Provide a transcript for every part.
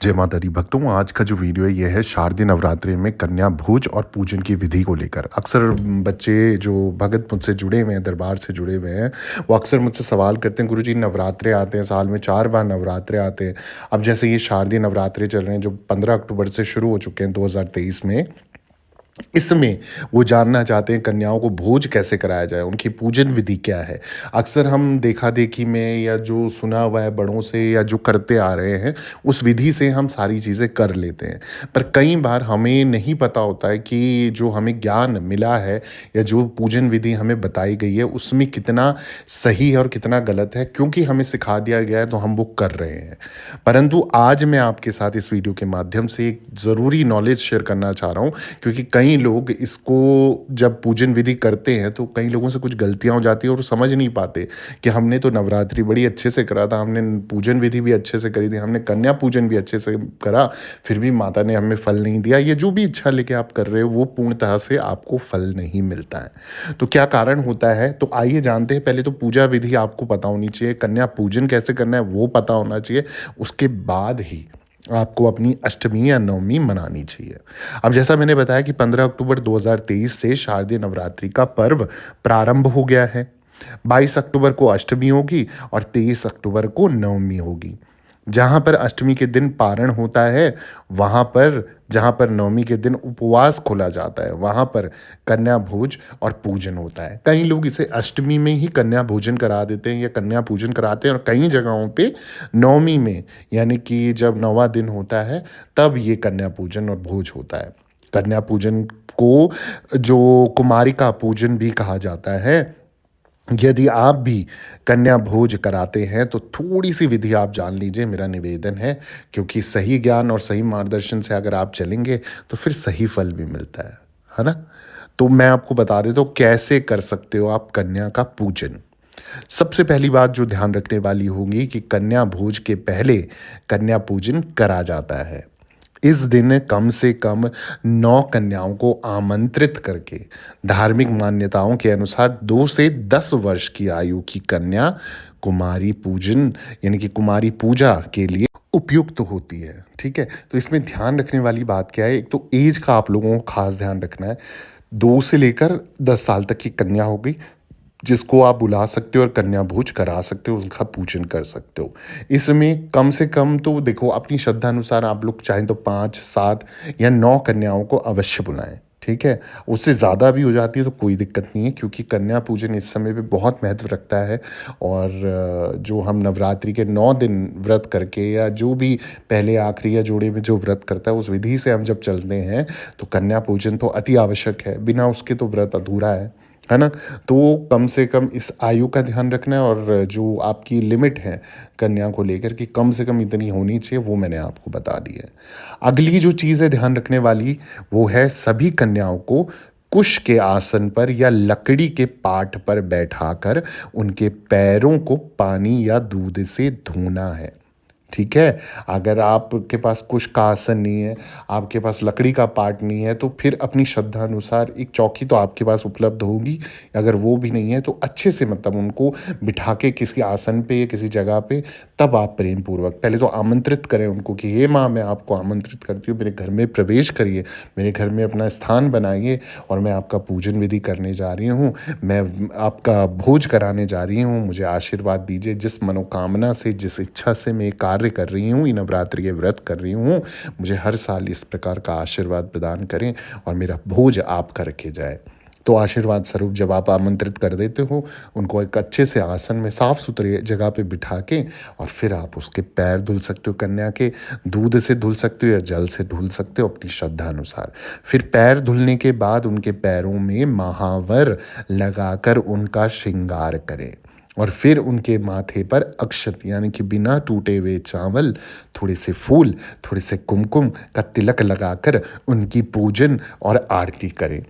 जय माता दी भक्तों, आज का जो वीडियो है ये है शारदीय नवरात्रि में कन्या भोज और पूजन की विधि को लेकर। अक्सर बच्चे जो भगत मुझसे जुड़े हुए हैं, दरबार से जुड़े हुए हैं, वो अक्सर मुझसे सवाल करते हैं, गुरुजी नवरात्रे आते हैं, साल में 4 बार नवरात्रे आते हैं। अब जैसे ये शारदीय नवरात्रे चल रहे हैं जो 15 अक्टूबर से शुरू हो चुके हैं 2023 में, इसमें वो जानना चाहते हैं कन्याओं को भोज कैसे कराया जाए, उनकी पूजन विधि क्या है। अक्सर हम देखा-देखी में या जो सुना हुआ है बड़ों से या जो करते आ रहे हैं, उस विधि से हम सारी चीज़ें कर लेते हैं। पर कई बार हमें नहीं पता होता है कि जो हमें ज्ञान मिला है या जो पूजन विधि हमें बताई गई है, उसमें कितना सही है और कितना गलत है। क्योंकि हमें सिखा दिया गया है तो हम वो कर रहे हैं। परंतु आज मैं आपके साथ इस वीडियो के माध्यम से एक ज़रूरी नॉलेज शेयर करना चाह रहा हूँ, क्योंकि कई लोग इसको जब पूजन विधि करते हैं तो कई लोगों से कुछ गलतियां हो जाती है और समझ नहीं पाते कि हमने तो नवरात्रि बड़ी अच्छे से करा था, हमने पूजन विधि भी अच्छे से करी थी, हमने कन्या पूजन भी अच्छे से करा, फिर भी माता ने हमें फल नहीं दिया। ये जो भी इच्छा लेके आप कर रहे हो वो पूर्णतः से आपको फल नहीं मिलता है। तो क्या कारण होता है, तो आइए जानते हैं। पहले तो पूजा विधि आपको पता होनी चाहिए, कन्या पूजन कैसे करना है वो पता होना चाहिए। उसके बाद ही आपको अपनी अष्टमी या नवमी मनानी चाहिए। अब जैसा मैंने बताया कि 15 अक्टूबर 2023 से शारदीय नवरात्रि का पर्व प्रारंभ हो गया है। 22 अक्टूबर को अष्टमी होगी और 23 अक्टूबर को नवमी होगी। जहाँ पर अष्टमी के दिन पारण होता है, वहाँ पर जहाँ पर नवमी के दिन उपवास खोला जाता है, वहाँ पर कन्या भोज और पूजन होता है। कई लोग इसे अष्टमी में ही कन्या भोजन करा देते हैं या कन्या पूजन कराते हैं, और कई जगहों पे नवमी में, यानी कि जब 9वां दिन होता है, तब ये कन्या पूजन और भोज होता है। कन्या पूजन को जो कुमारिका पूजन भी कहा जाता है। यदि आप भी कन्या भोज कराते हैं तो थोड़ी सी विधि आप जान लीजिए, मेरा निवेदन है। क्योंकि सही ज्ञान और सही मार्गदर्शन से अगर आप चलेंगे तो फिर सही फल भी मिलता है ना। तो मैं आपको बता देता हूँ कैसे कर सकते हो आप कन्या का पूजन। सबसे पहली बात जो ध्यान रखने वाली होगी कि कन्या भोज के पहले कन्या पूजन करा जाता है। इस दिन कम से कम 9 कन्याओं को आमंत्रित करके, धार्मिक मान्यताओं के अनुसार 2 से 10 वर्ष की आयु की कन्या कुमारी पूजन यानी कि कुमारी पूजा के लिए उपयुक्त होती है। ठीक है, तो इसमें ध्यान रखने वाली बात क्या है, एक तो एज का आप लोगों को खास ध्यान रखना है। 2 से लेकर 10 साल तक की कन्या हो गई, जिसको आप बुला सकते हो और कन्या भोज करा सकते हो, उसका पूजन कर सकते हो। इसमें कम से कम तो देखो, अपनी श्रद्धा अनुसार आप लोग चाहें तो 5, 7 या 9 कन्याओं को अवश्य बुलाएं। ठीक है, उससे ज़्यादा भी हो जाती है तो कोई दिक्कत नहीं है, क्योंकि कन्या पूजन इस समय पे बहुत महत्व रखता है। और जो हम नवरात्रि के 9 दिन व्रत करके, या जो भी पहले आखिरी या जोड़े में जो व्रत करता है, उस विधि से हम जब चलते हैं तो कन्या पूजन तो अति आवश्यक है, बिना उसके तो व्रत अधूरा है ना। तो कम से कम इस आयु का ध्यान रखना है, और जो आपकी लिमिट है कन्या को लेकर कि कम से कम इतनी होनी चाहिए, वो मैंने आपको बता दी है। अगली जो चीज़ है ध्यान रखने वाली, वो है सभी कन्याओं को कुश के आसन पर या लकड़ी के पाट पर बैठाकर उनके पैरों को पानी या दूध से धोना है। ठीक है, अगर आपके पास कुश का आसन नहीं है, आपके पास लकड़ी का पाट नहीं है, तो फिर अपनी श्रद्धा अनुसार एक चौकी तो आपके पास उपलब्ध होगी। अगर वो भी नहीं है तो अच्छे से, मतलब उनको बिठा के किसी आसन पे या किसी जगह पे, तब आप प्रेम पूर्वक पहले तो आमंत्रित करें उनको कि हे माँ, मैं आपको आमंत्रित करती हूँ, मेरे घर में प्रवेश करिए, मेरे घर में अपना स्थान बनाइए, और मैं आपका पूजन विधि करने जा रही हूँ, मैं आपका भोज कराने जा रही हूँ, मुझे आशीर्वाद दीजिए। जिस मनोकामना से, जिस इच्छा से मैं कार्य कर रही हूँ, ये नवरात्रि के व्रत कर रही हूँ, मुझे हर साल इस प्रकार का आशीर्वाद प्रदान करें और मेरा भोज आपका रखे जाए। तो आशीर्वाद स्वरूप जब आप आमंत्रित कर देते हो, उनको एक अच्छे से आसन में साफ सुथरी जगह पे बिठा के, और फिर आप उसके पैर धुल सकते हो कन्या के। दूध से धुल सकते हो या जल से धुल सकते हो, अपनी श्रद्धा अनुसार। फिर पैर धुलने के बाद उनके पैरों में महावर लगाकर उनका श्रृंगार करें, और फिर उनके माथे पर अक्षत यानी कि बिना टूटे हुए चावल, थोड़े से फूल, थोड़े से कुमकुम का तिलक लगाकर उनकी पूजन और आरती करें।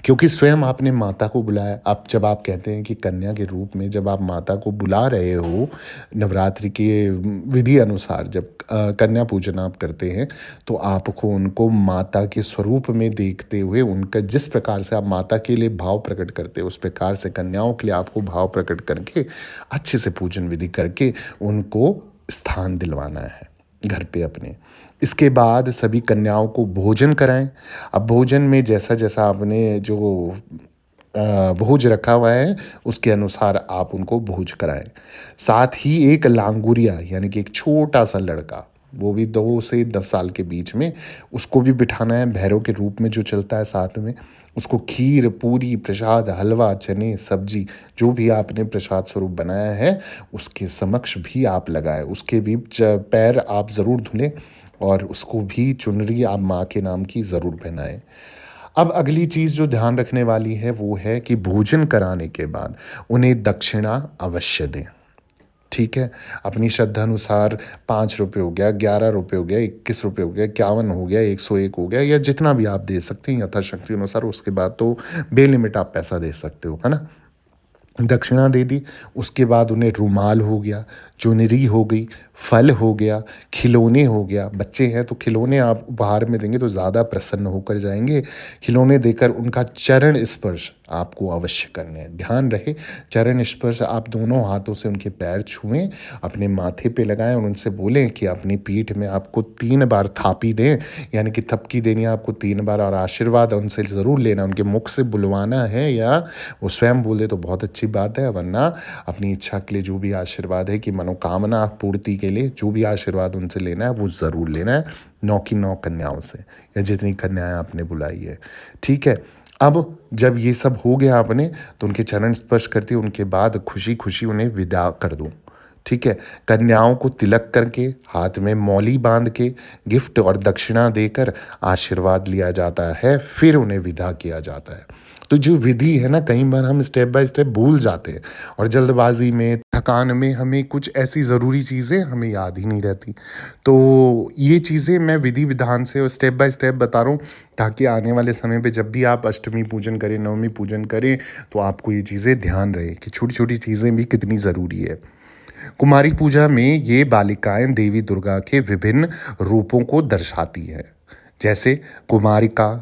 क्योंकि स्वयं आपने माता को बुलाया। आप जब आप कहते हैं कि कन्या के रूप में जब आप माता को बुला रहे हो, नवरात्रि के विधि अनुसार जब कन्या पूजन आप करते हैं, तो आपको उनको माता के स्वरूप में देखते हुए, उनका जिस प्रकार से आप माता के लिए भाव प्रकट करते हो, उस प्रकार से कन्याओं के लिए आपको भाव प्रकट करके अच्छे से पूजन विधि करके उनको स्थान दिलवाना है। घर पे अपने। इसके बाद सभी कन्याओं को भोजन कराएं। अब भोजन में जैसा जैसा आपने जो भोज रखा हुआ है उसके अनुसार आप उनको भोज कराएं। साथ ही एक लांगुरिया यानी कि एक छोटा सा लड़का, वो भी 2 से 10 साल के बीच में, उसको भी बिठाना है भैरव के रूप में जो चलता है साथ में। उसको खीर, पूरी, प्रसाद, हलवा, चने, सब्जी, जो भी आपने प्रसाद स्वरूप बनाया है उसके समक्ष भी आप लगाएं। उसके भी पैर आप ज़रूर धुलें और उसको भी चुनरी आप माँ के नाम की ज़रूर पहनाएं। अब अगली चीज़ जो ध्यान रखने वाली है वो है कि भोजन कराने के बाद उन्हें दक्षिणा अवश्य दें। ठीक है, अपनी श्रद्धा अनुसार 5 रुपये हो गया, 11 रुपये हो गया, 21 रुपये हो गया, 51 हो गया, 101 हो गया, या जितना भी आप दे सकते हैं यथाशक्ति अनुसार। उसके बाद तो बेलिमिट आप पैसा दे सकते हो, है ना। दक्षिणा दे दी। उसके बाद उन्हें रुमाल हो गया, चुनरी हो गई, फल हो गया, खिलौने हो गया। बच्चे हैं तो खिलौने आप उपहार में देंगे तो ज़्यादा प्रसन्न होकर जाएंगे। खिलौने देकर उनका चरण स्पर्श आपको अवश्य करना है। ध्यान रहे, चरण स्पर्श आप दोनों हाथों से उनके पैर छुएं, अपने माथे पे लगाएं और उनसे बोलें कि अपनी पीठ में आपको 3 बार थापी दें, यानी कि थपकी देनी है आपको 3 बार, और आशीर्वाद उनसे ज़रूर लेना। उनके मुख से बुलवाना है या वो स्वयं बोल दे तो बहुत अच्छी बात है, वरना अपनी इच्छा के लिए जो भी आशीर्वाद है कि मनोकामना पूर्ति के लिए जो भी आशीर्वाद उनसे लेना है वो ज़रूर लेना है, 9 की 9 कन्याओं से, या जितनी कन्याएं आपने बुलाई है। ठीक है, अब जब ये सब हो गया आपने, तो उनके चरण स्पर्श करती, उनके बाद खुशी खुशी उन्हें विदा कर दो। ठीक है, कन्याओं को तिलक करके, हाथ में मौली बांध के, गिफ्ट और दक्षिणा देकर आशीर्वाद लिया जाता है, फिर उन्हें विदा किया जाता है। तो जो विधि है ना, कई बार हम स्टेप बाय स्टेप भूल जाते हैं और जल्दबाजी में, थकान में हमें कुछ ऐसी ज़रूरी चीज़ें हमें याद ही नहीं रहती। तो ये चीज़ें मैं विधि विधान से और स्टेप बाय स्टेप बता रहा हूँ, ताकि आने वाले समय पे जब भी आप अष्टमी पूजन करें, नवमी पूजन करें, तो आपको ये चीज़ें ध्यान रहे कि छोटी छोटी चीज़ें भी कितनी ज़रूरी है। कुमारी पूजा में ये बालिकाएं देवी दुर्गा के विभिन्न रूपों को दर्शाती है, जैसे कुमारिका,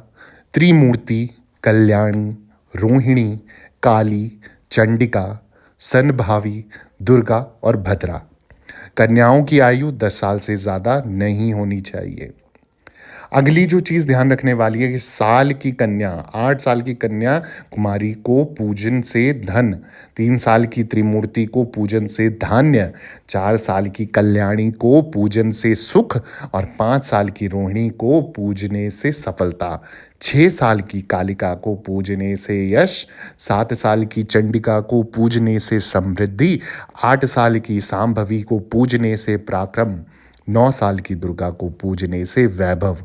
त्रिमूर्ति, कल्याणी, रोहिणी, काली, चंडिका, सनभावी, दुर्गा और भद्रा। कन्याओं की आयु 10 साल से ज़्यादा नहीं होनी चाहिए। अगली जो चीज़ ध्यान रखने वाली है कि साल की कन्या, 8 साल की कन्या कुमारी को पूजन से धन, 3 साल की त्रिमूर्ति को पूजन से धान्य, 4 साल की कल्याणी को पूजन से सुख और 5 साल की रोहिणी को पूजने से सफलता, 6 साल की कालिका को पूजने से यश, 7 साल की चंडिका को पूजने से समृद्धि, 8 साल की सांभवी को पूजने से पराक्रम, 9 साल की दुर्गा को पूजने से वैभव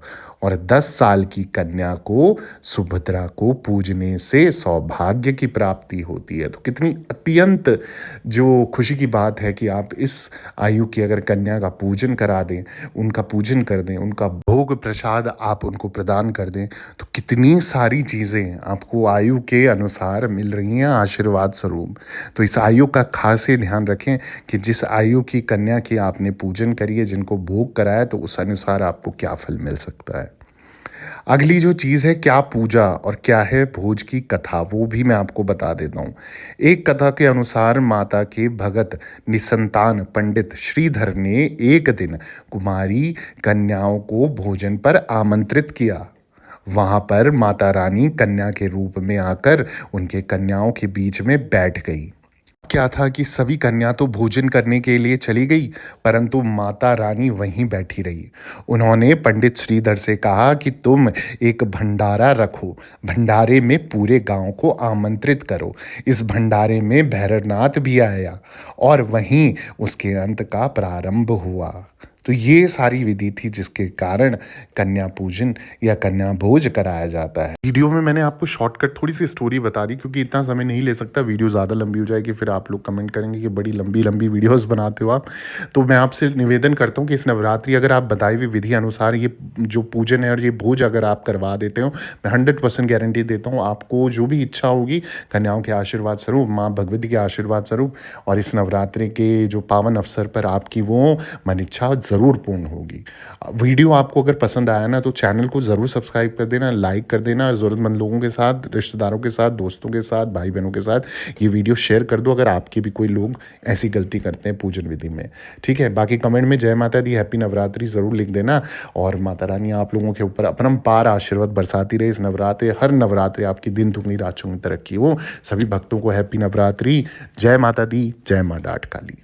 और 10 साल की कन्या को, सुभद्रा को पूजने से सौभाग्य की प्राप्ति होती है। तो कितनी अत्यंत जो खुशी की बात है कि आप इस आयु की अगर कन्या का पूजन करा दें, उनका पूजन कर दें, उनका भोग प्रसाद आप उनको प्रदान कर दें, तो कितनी सारी चीज़ें आपको आयु के अनुसार मिल रही हैं आशीर्वाद स्वरूप। तो इस आयु का खास ही ध्यान रखें कि जिस आयु की कन्या की आपने पूजन करी है, जिनको भोग कराया, तो उस अनुसार आपको क्या फल मिल सकता है। अगली जो चीज़ है क्या पूजा और क्या है भोज की कथा, वो भी मैं आपको बता देता हूँ। एक कथा के अनुसार माता के भगत निसंतान पंडित श्रीधर ने एक दिन कुमारी कन्याओं को भोजन पर आमंत्रित किया। वहां पर माता रानी कन्या के रूप में आकर उनके कन्याओं के बीच में बैठ गई। क्या था कि सभी कन्या तो भोजन करने के लिए चली गई, परंतु माता रानी वहीं बैठी रही। उन्होंने पंडित श्रीधर से कहा कि तुम एक भंडारा रखो, भंडारे में पूरे गांव को आमंत्रित करो। इस भंडारे में भैरवनाथ भी आया और वहीं उसके अंत का प्रारंभ हुआ। तो ये सारी विधि थी जिसके कारण कन्या पूजन या कन्या भोज कराया जाता है। वीडियो में मैंने आपको शॉर्टकट थोड़ी सी स्टोरी बता दी, क्योंकि इतना समय नहीं ले सकता, वीडियो ज़्यादा लंबी हो जाएगी, फिर आप लोग कमेंट करेंगे कि बड़ी लंबी लंबी वीडियोस बनाते हो आप। तो मैं आपसे निवेदन करता हूँ कि इस नवरात्रि अगर आप बताई हुई विधि अनुसार ये जो पूजन है और ये भोज अगर आप करवा देते हो, मैं 100% गारंटी देता हूँ आपको जो भी इच्छा होगी कन्याओं के आशीर्वाद स्वरूप, माँ भगवती के आशीर्वाद स्वरूप, और इस नवरात्रि के जो पावन अवसर पर आपकी वो मन इच्छा ज़रूर पूर्ण होगी। वीडियो आपको अगर पसंद आया ना तो चैनल को ज़रूर सब्सक्राइब कर देना, लाइक कर देना और ज़रूरतमंद लोगों के साथ, रिश्तेदारों के साथ, दोस्तों के साथ, भाई-बहनों के साथ ये वीडियो शेयर कर दो अगर आपके भी कोई लोग ऐसी गलती करते हैं पूजन विधि में। ठीक है? बाकी कमेंट में जय माता दी, हैप्पी नवरात्रि ज़रूर लिख देना और माता रानी आप लोगों के ऊपर अपरंपार आशीर्वाद बरसाती रहे इस नवरात्रे। हर नवरात्रे आपकी दिन दुगनी रात चौगुनी तरक्की हो। सभी भक्तों को हैप्पी नवरात्रि। जय माता दी, जय माँ डाठ काली।